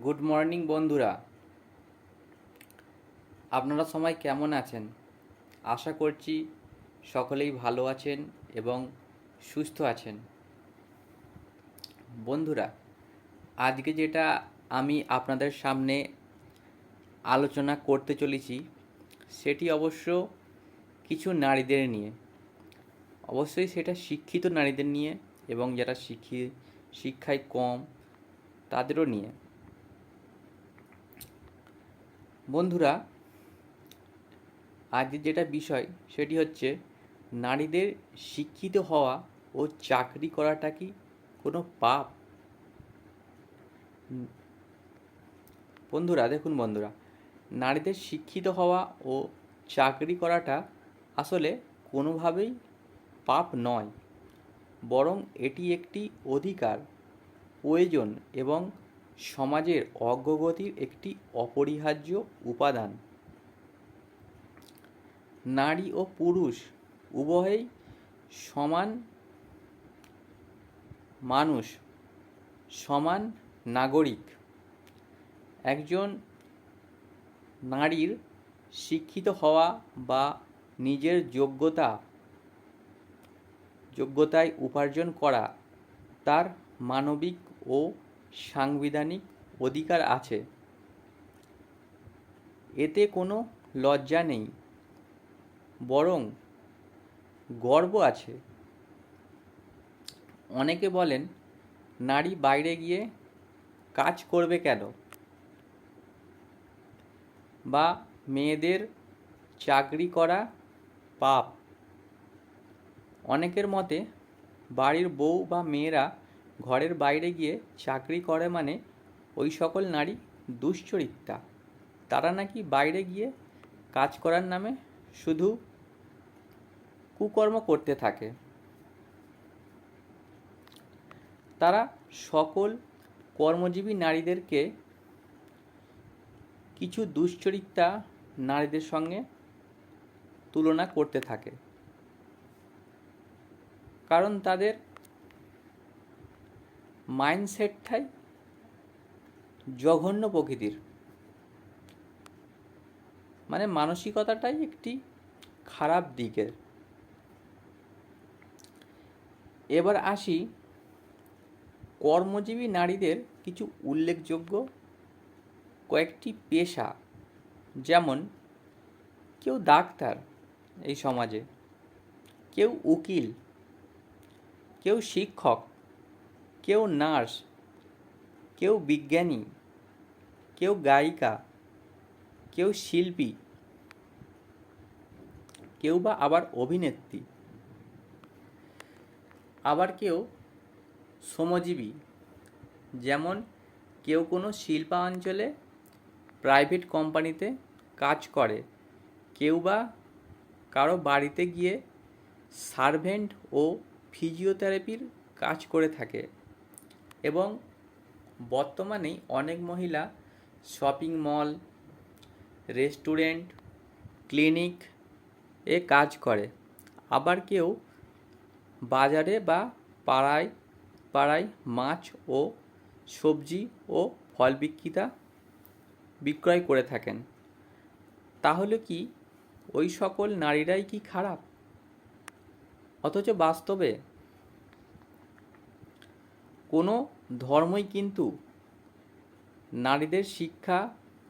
Good morning বন্ধুরা, আপনারা সবাই কেমন আছেন? আশা করছি সকলেই ভালো আছেন এবং সুস্থ আছেন। বন্ধুরা, আজকে যেটা আমি আপনাদের সামনে আলোচনা করতে চলেছি সেটি অবশ্য কিছু নারীদের নিয়ে। অবশ্যই সেটা শিক্ষিত নারীদের নিয়ে এবং যারা শিক্ষায় কম তাদেরও নিয়ে। বন্ধুরা, আজকের যেটা বিষয় সেটি হচ্ছে নারীদের শিক্ষিত হওয়া ও চাকরি করাটা কি কোনো পাপ? বন্ধুরা, নারীদের শিক্ষিত হওয়া ও চাকরি করাটা আসলে কোনোভাবেই পাপ নয়, বরং এটি একটি অধিকার, প্রয়োজন এবং সমাজের অগ্রগতির একটি অপরিহার্য উপাদান। নারী ও পুরুষ উভয়েই সমান মানুষ, সমান নাগরিক। একজন নারীর শিক্ষিত হওয়া বা নিজের যোগ্যতায় উপার্জন করা তার মানবিক ও সাংবিধানিক অধিকার আছে। এতে কোনো লজ্জা নেই, বরং গর্ব আছে। অনেকে বলেন, নারী বাইরে গিয়ে কাজ করবে কেন, বা মেয়েদের চাকরি করা পাপ। অনেকের মতে বাড়ির বউ বা মেয়েরা ঘরের বাইরে গিয়ে চাকরি করে মানে ওই সকল নারী দুশ্চরিত্রা। তারা নাকি বাইরে গিয়ে কাজ করার নামে শুধু কুকর্ম করতে থাকে। তারা সকল কর্মজীবী নারীদেরকে কিছু দুশ্চরিত্রা নারীদের সঙ্গে তুলনা করতে থাকে, কারণ তাদের মাইন্ডসেটটাই জঘন্য প্রকৃতির, মানে মানসিকতাটাই একটি খারাপ দিকের। এবার আসি কর্মজীবী নারীদের কিছু উল্লেখযোগ্য কয়েকটি পেশা, যেমন কেউ ডাক্তার এই সমাজে, কেউ উকিল, কেউ শিক্ষক, কেউ নার্স, কেউ বিজ্ঞানী, কেউ গায়িকা, কেউ শিল্পী, কেউ বা আবার অভিনেত্রী, আবার কেউ শ্রমজীবী, যেমন কেউ কোনো শিল্পাঞ্চলে প্রাইভেট কোম্পানিতে কাজ করে, কেউ বা কারো বাড়িতে গিয়ে সার্ভেন্ট ও ফিজিওথেরাপির কাজ করে থাকে। এবং বর্তমানেই অনেক মহিলা শপিং মল, রেস্টুরেন্ট, ক্লিনিক এ কাজ করে। আবার কেউ বাজারে বা পাড়ায় পাড়ায় মাছ ও সবজি ও ফল বিক্রয় করে থাকেন। তাহলে কি ওই সকল নারীরাই কি খারাপ? অথচ বাস্তবে কোনো ধর্মই কিন্তু নারীদের শিক্ষা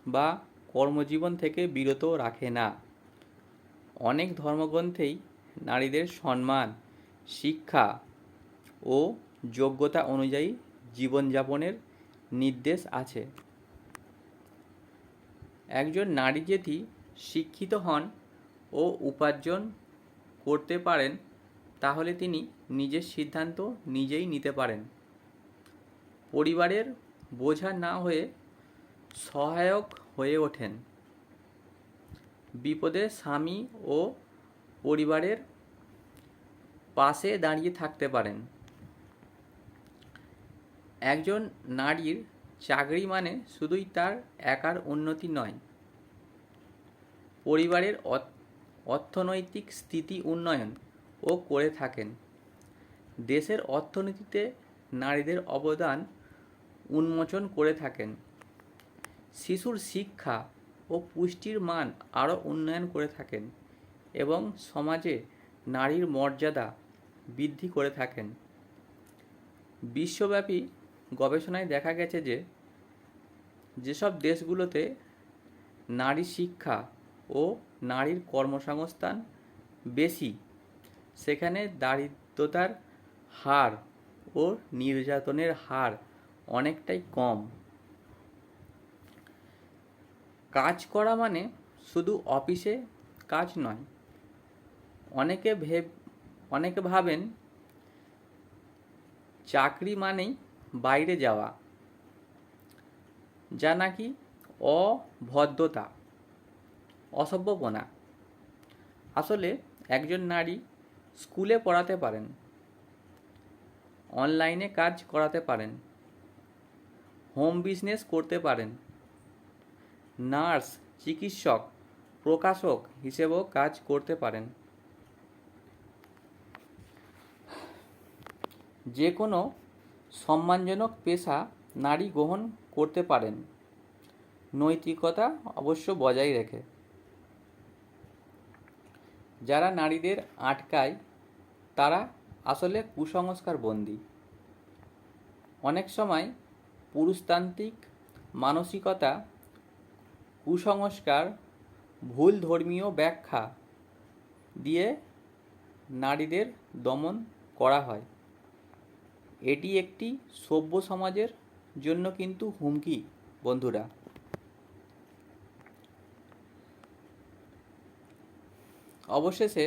বা কর্মজীবন থেকে বিরত রাখে না। অনেক ধর্মগ্রন্থেই নারীদের সম্মান, শিক্ষা ও যোগ্যতা অনুযায়ী জীবনযাপনের নির্দেশ আছে। একজন নারী যদি শিক্ষিত হন ও উপার্জন করতে পারেন, তাহলে তিনি নিজের সিদ্ধান্ত নিজেই নিতে পারেন, পরিবারের বোঝা না হয়ে সহায়ক হয়ে ওঠেন, বিপদে স্বামী ও পরিবারের পাশে দাঁড়িয়ে থাকতে পারেন। একজন নারীর চাকরি মানে শুধুই তার একার উন্নতি নয়, পরিবারের অর্থনৈতিক স্থিতি উন্নয়ন ও করে থাকেন। দেশের অর্থনীতিতে নারীদের অবদান উন্মোচন করে থাকেন। শিশুর শিক্ষা ও পুষ্টির মান আরও উন্নয়ন করে থাকেন এবং সমাজে নারীর মর্যাদা বৃদ্ধি করে থাকেন। বিশ্বব্যাপী গবেষণায় দেখা গেছে যে যেসব দেশগুলোতে নারী শিক্ষা ও নারীর কর্মসংস্থান বেশি, সেখানে দারিদ্রতার হার ও নির্যাতনের হার অনেকটাই কম। কাজ করা মানে শুধু অফিসে কাজ নয়। অনেকে ভাবেন চাকরি মানেই বাইরে যাওয়া, যা নাকি অভদ্রতা, অসভ্যপনা। আসলে একজন নারী স্কুলে পড়াতে পারেন, অনলাইনে কাজ করাতে পারেন, হোম বিজনেস করতে পারেন, নার্স, চিকিৎসক, প্রকাশক হিসেবেও কাজ করতে পারেন। যে কোনো সম্মানজনক পেশা নারী গ্রহণ করতে পারেন, নৈতিকতা অবশ্য বজায় রেখে। যারা নারীদের আটকায় তারা আসলে কুসংস্কার বন্দী। অনেক সময় পুরুষতান্ত্রিক মানসিকতা, কুসংস্কার, ভুল ধর্মীয় ব্যাখ্যা দিয়ে নারীদের দমন করা হয়। এটি একটি সভ্য সমাজের জন্য কিন্তু হুমকি বন্ধুরা। অবশেষে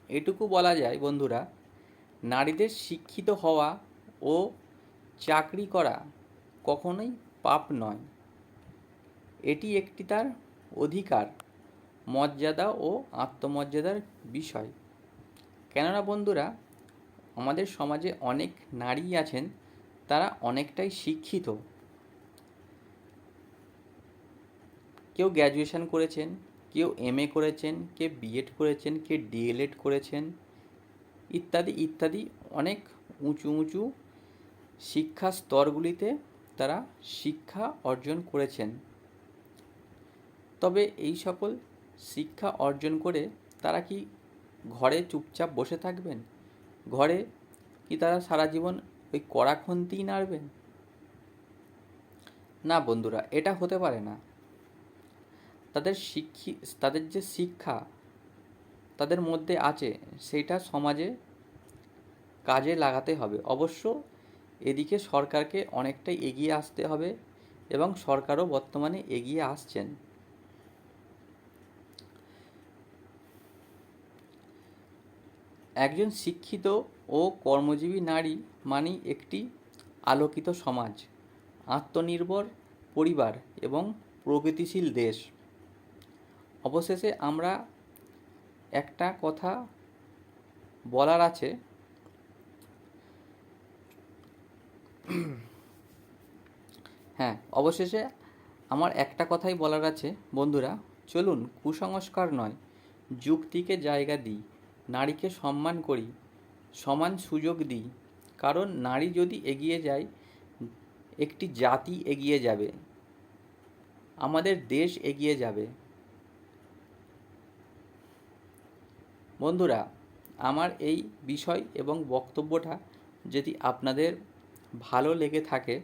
এটুকু বলা যায় বন্ধুরা, নারীদের শিক্ষিত হওয়া ও চাকরি করা কখনোই পাপ নয়। এটি একটি তার অধিকার, মর্যাদা ও আত্মমর্যাদার বিষয়। কেননা বন্ধুরা, আমাদের সমাজে অনেক নারী আছেন, তারা অনেকটাই শিক্ষিত। কেউ গ্র্যাজুয়েশন করেছেন, কেউ এমএ করেছেন, কেউ বিএড করেছেন, কেউ ডিএলএড করেছেন, ইত্যাদি ইত্যাদি। অনেক উঁচু উঁচু শিক্ষা স্তরগুলিতে তারা শিক্ষা অর্জন করেছেন। তবে এই সকল শিক্ষা অর্জন করে তারা কি ঘরে চুপচাপ বসে থাকবেন? ঘরে কি তারা সারা জীবন ওই কড়া খুন্তিই নাড়বেন? না বন্ধুরা, এটা হতে পারে না। তাদের যে শিক্ষা তাদের মধ্যে আছে, সেটা সমাজে কাজে লাগাতে হবে। অবশ্য এদিকে সরকারকে অনেকটাই এগিয়ে আসতে হবে এবং সরকারও বর্তমানে এগিয়ে আসছেন। একজন শিক্ষিত ও কর্মজীবী নারী মানেই একটি আলোকিত সমাজ, আত্মনির্ভর পরিবার এবং প্রগতিশীল দেশ। অবশেষে আমরা একটা কথা বলার আছে, অবশেষে আমার একটা কথাই বলার আছে বন্ধুরা, চলুন কুসংস্কার নয়, যুক্তিকে জায়গা দিই, নারীকে সম্মান করি, সমান সুযোগ দিই। কারণ নারী যদি এগিয়ে যায়, একটি জাতি এগিয়ে যাবে, আমাদের দেশ এগিয়ে যাবে। বন্ধুরা, আমার এই বিষয় এবং বক্তব্যটা যদি আপনাদের ভালো লেগে থাকে,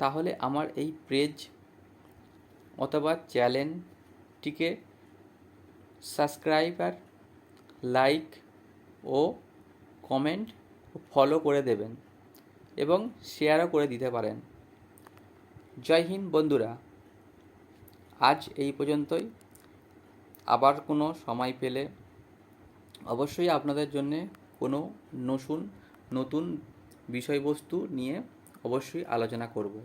তাহলে আমার এই পেজ অথবা চ্যানেলটিকে সাবস্ক্রাইব আর লাইক ও কমেন্ট ও ফলো করে দেবেন এবং শেয়ারও করে দিতে পারেন। জয় হিন্দ বন্ধুরা, আজ এই পর্যন্তই। আবার কোনো সময় পেলে অবশ্যই আপনাদের জন্যে কোনো নতুন বিষয়বস্তু নিয়ে অবশ্যই আলোচনা করব।